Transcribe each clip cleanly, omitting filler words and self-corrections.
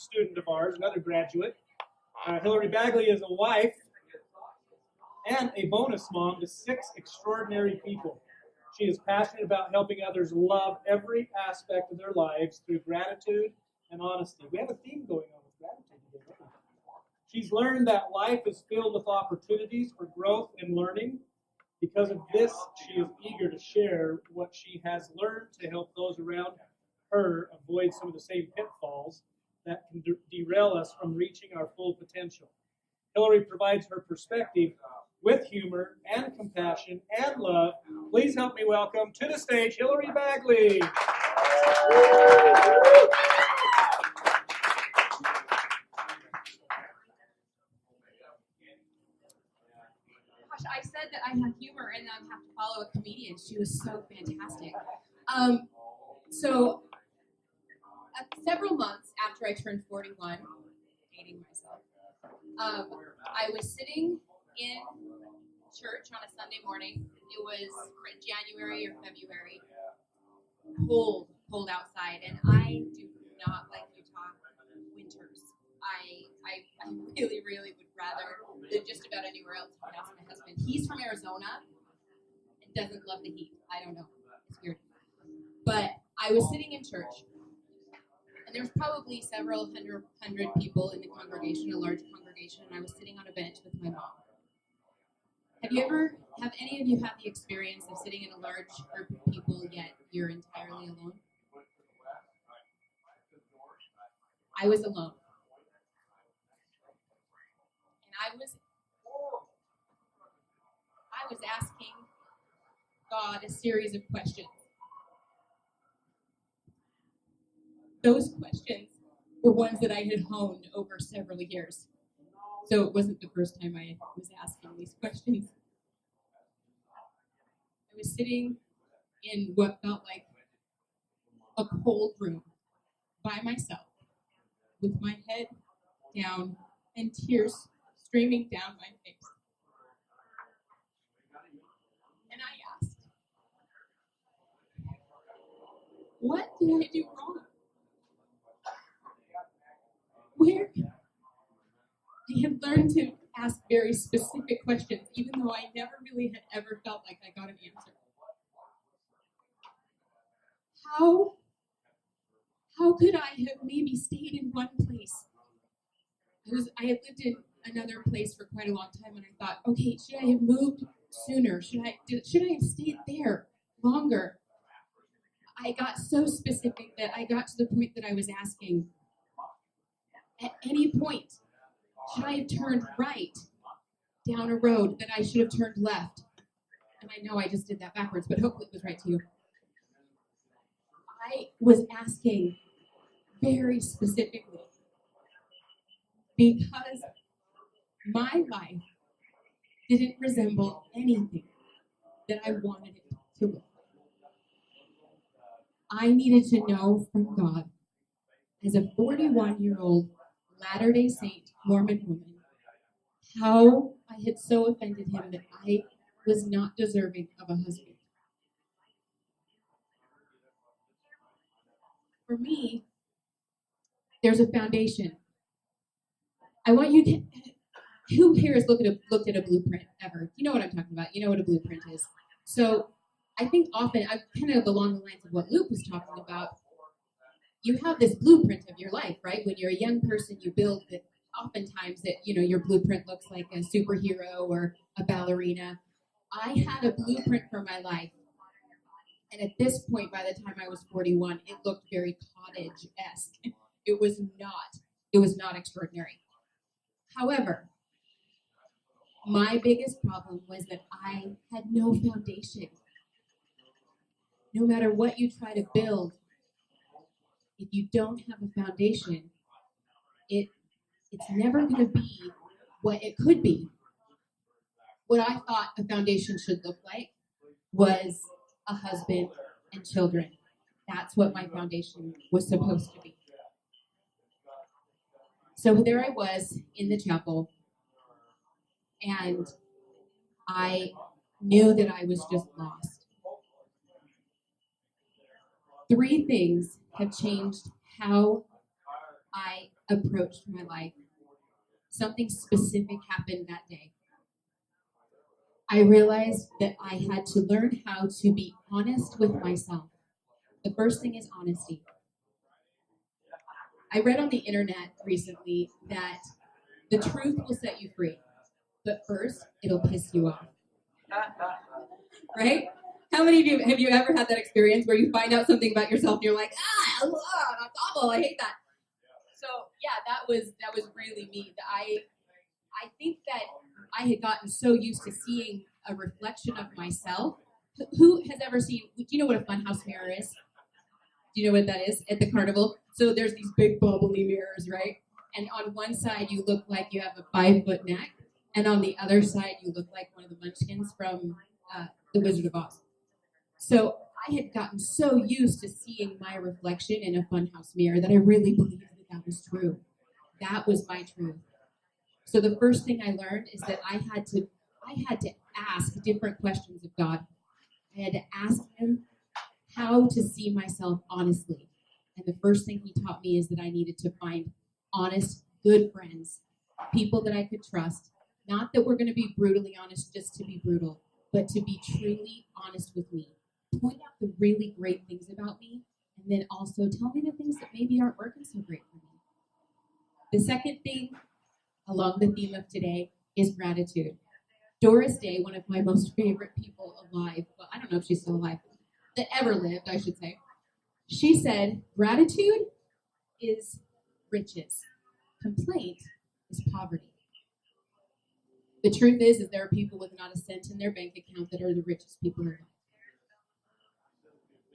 student of ours, another graduate. Hilary Bagley is a wife and a bonus mom to 6 extraordinary people. She is passionate about helping others love every aspect of their lives through gratitude and honesty. We have a theme going on with gratitude today. She's learned that life is filled with opportunities for growth and learning. Because of this, she is eager to share what she has learned to help those around her avoid some of the same pitfalls that can derail us from reaching our full potential. Hilary provides her perspective with humor and compassion and love. Please help me welcome to the stage Hilary Bagley. Gosh, I said that I have humor and I have to follow a comedian. She was so fantastic. Several months after I turned 41, dating myself, I was sitting in church on a Sunday morning. It was January or February, cold outside, and I do not like Utah winters. I really would rather live just about anywhere else. You can ask my husband. He's from Arizona and doesn't love the heat. I don't know. It's weird. But I was sitting in church, and there was probably several hundred people in the congregation, a large congregation, and I was sitting on a bench with my mom. Have any of you had the experience of sitting in a large group of people, yet you're entirely alone? I was alone. And I was asking God a series of questions. Those questions were ones that I had honed over several years. So it wasn't the first time I was asking these questions. I was sitting in what felt like a cold room by myself with my head down and tears streaming down my face. And I asked, what did I do wrong? Where? I had learned to ask very specific questions, even though I never really had ever felt like I got an answer. How could I have maybe stayed in one place? I had lived in another place for quite a long time, and I thought, okay, should I have moved sooner? Should I have stayed there longer? I got so specific that I got to the point that I was asking, at any point, should I have turned right down a road that I should have turned left? And I know I just did that backwards, but hopefully it was right to you. I was asking very specifically because my life didn't resemble anything that I wanted it to look like. I needed to know from God, as a 41-year-old Latter-day Saint Mormon woman, how I had so offended him that I was not deserving of a husband. For me, there's a foundation. I want you to, who here has looked at a blueprint ever? You know what I'm talking about. You know what a blueprint is. So I think often, I'm kind of along the lines of what Luke was talking about. You have this blueprint of your life, right? When you're a young person, you build it. Oftentimes, that your blueprint looks like a superhero or a ballerina. I had a blueprint for my life, and at this point, by the time I was 41, it looked very cottage-esque. It was not extraordinary. However, my biggest problem was that I had no foundation. No matter what you try to build, if you don't have a foundation, it's never going to be what it could be. What I thought a foundation should look like was a husband and children. That's what my foundation was supposed to be. So there I was in the chapel, and I knew that I was just lost. 3 things have changed how I approached my life, something specific happened that day. I realized that I had to learn how to be honest with myself. The first thing is honesty. I read on the internet recently that the truth will set you free, but first it'll piss you off. Right? How many of you have you ever had that experience where you find out something about yourself and you're like, that's awful, I hate that. So yeah, that was really me. I think that I had gotten so used to seeing a reflection of myself. Who has ever seen? Do you know what a funhouse mirror is? Do you know what that is at the carnival? So there's these big bubbly mirrors, right? And on one side you look like you have a 5-foot neck, and on the other side you look like one of the Munchkins from The Wizard of Oz. So I had gotten so used to seeing my reflection in a funhouse mirror that I really believed that that was true. That was my truth. So the first thing I learned is that I had to ask different questions of God. I had to ask him how to see myself honestly. And the first thing he taught me is that I needed to find honest, good friends, people that I could trust. Not that we're going to be brutally honest just to be brutal, but to be truly honest with me. Point out the really great things about me, and then also tell me the things that maybe aren't working so great for me. The second thing, along the theme of today, is gratitude. Doris Day, one of my most favorite people alive, well, I don't know if she's still alive, that ever lived, I should say, she said, gratitude is riches. Complaint is poverty. The truth is there are people with not a cent in their bank account that are the richest people alive.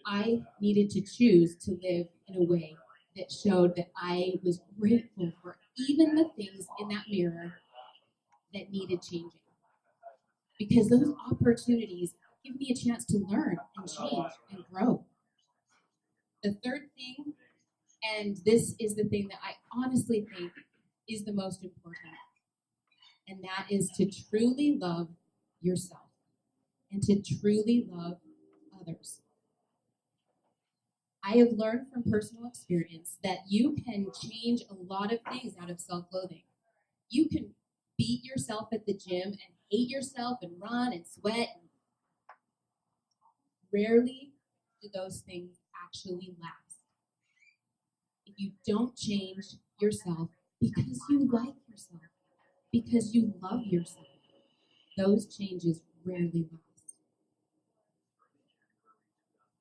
I needed to choose to live in a way that showed that I was grateful for even the things in that mirror that needed changing. Because those opportunities give me a chance to learn and change and grow. The third thing, and this is the thing that I honestly think is the most important, and that is to truly love yourself and to truly love others. I have learned from personal experience that you can change a lot of things out of self-loathing. You can beat yourself at the gym and hate yourself and run and sweat. Rarely do those things actually last. If you don't change yourself because you like yourself, because you love yourself, those changes rarely last.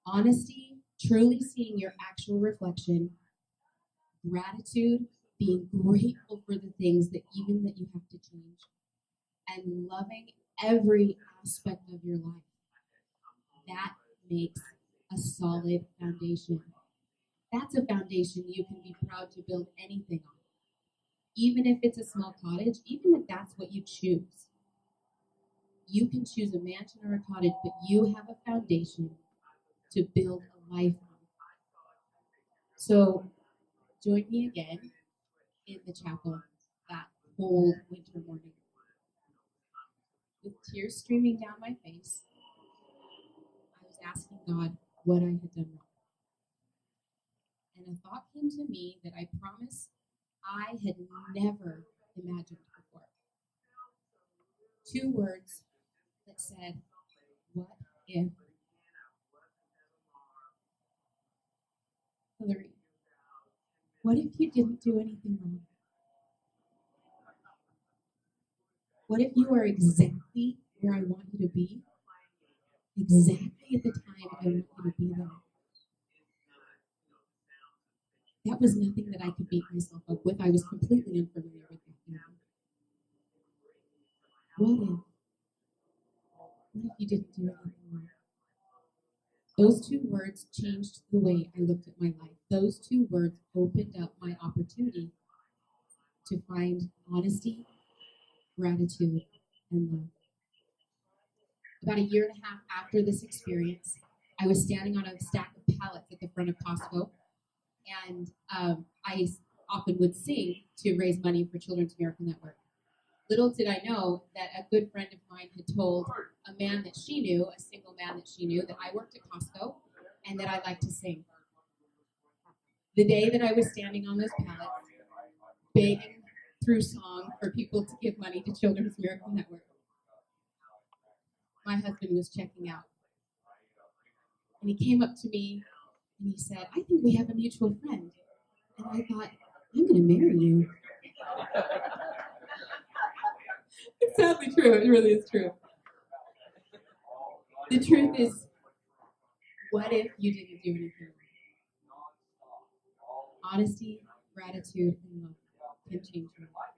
Honesty, truly seeing your actual reflection, gratitude, being grateful for the things that even that you have to change, and loving every aspect of your life. That makes a solid foundation. That's a foundation you can be proud to build anything on. Even if it's a small cottage, even if that's what you choose. You can choose a mansion or a cottage, but you have a foundation to build a life on. So join me again in the chapel that cold winter morning. With tears streaming down my face, I was asking God what I had done wrong. And a thought came to me that I promise I had never imagined before. 2 words that said, what if? Hilary, what if you didn't do anything wrong? What if you are exactly where I want you to be? Exactly at the time I want you to be there. That was nothing that I could beat myself up with. I was completely unfamiliar with that feeling. What if? What if you didn't do anything wrong? Those 2 words changed the way I looked at my life. Those 2 words opened up my opportunity to find honesty, gratitude, and love. About a year and a half after this experience, I was standing on a stack of pallets at the front of Costco, and I often would sing to raise money for Children's Miracle Network. Little did I know that a good friend of mine had told a man that she knew, a single man that she knew, that I worked at Costco and that I liked to sing. The day that I was standing on those pallets, begging through song for people to give money to Children's Miracle Network. My husband was checking out. And he came up to me and he said, I think we have a mutual friend. And I thought, I'm going to marry you. It's sadly true. It really is true. The truth is, what if you didn't do anything? Honesty, gratitude, and love can change your life.